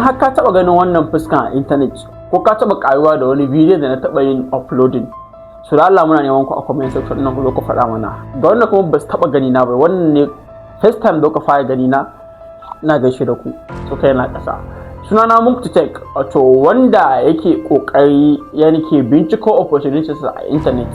har ka taba ganin wannan fuskan a internet ko ka taba karuwa da wani bidiyo da na taba yin uploading, so da Allah muna neman ku a comment section nan ku zo ku faɗa mana. Ga wanda kuma ba su taba gani na ba, wannan ne first time da ka fara gani na, ina gaishe da ku. So kai na ƙasa. Sunana Mukti Tech, wato wanda yake kokari yake binciko opportunities a internet.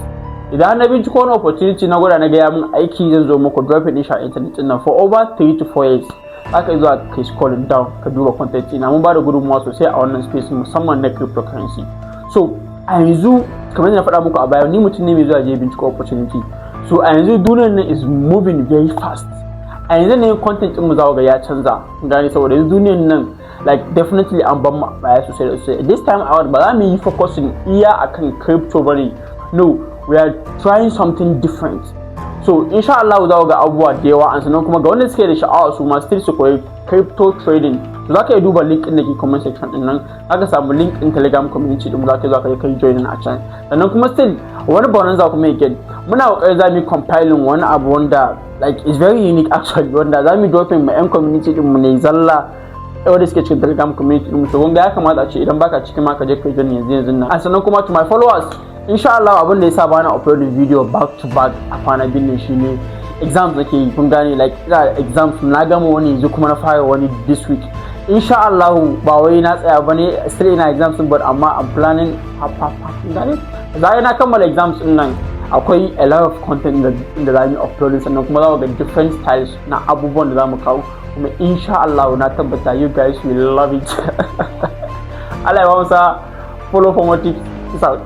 Idan na binciko wani opportunity na gwada na ga ya mun aiki, zan zo muku drop din shi a internet din nan for over 3 to 4 years. Aka zuwa kai scrolling down ka duba content ina, mun ba da gudunmuwa sosai a wannan space musamman na cryptocurrency. So a yanzu kamar yadda na faɗa muku a baya, ni mutum ne mai zuwa je binciko opportunity. So a yanzu duniyar nan is moving very fast. A yanzu ne content din mu za ga ya canza, gane, saboda yanzu duniyar nan like definitely an ban mu baya sosai da sosai. This time out ba za mu yi focusing iya akan crypto bane. No, we are trying something different. So insha Allah za ku ga abubuwa da yawa, an sanan kuma ga wanda suke da sha'awa su ma still su koyi crypto trading. So za ka yi duba link din da ke comment section din nan, za ka samu link din Telegram community din mu, za ka kai join a can. Sannan kuma still wani bonanza kuma yake muna kokari za mu compiling wani abu wanda like is very unique actually, wanda za mu dropping ma yan community din mu ne zalla wanda suke cikin Telegram community din mu. So wanda ya kamata a ce idan baka cikin ma ka je ka join yanzu nan. And sannan kuma to my followers, insha Allah abin da yasa bana uploading video back to back a kwana biyu shine exams nake yi, kun gane, like ina exams na gama wani yanzu kuma na fara wani this week. Insha Allah ba wai na tsaya bane, still ina exams but amma I'm planning kun gane, zai na kammala exams din nan akwai a lot of content da za mu upload, sannan kuma za mu ga different styles na abubuwan da za mu kawo, kuma insha Allah na tabbata you guys will love it. Allah ya ba mu sa, follow for more tips. Peace out.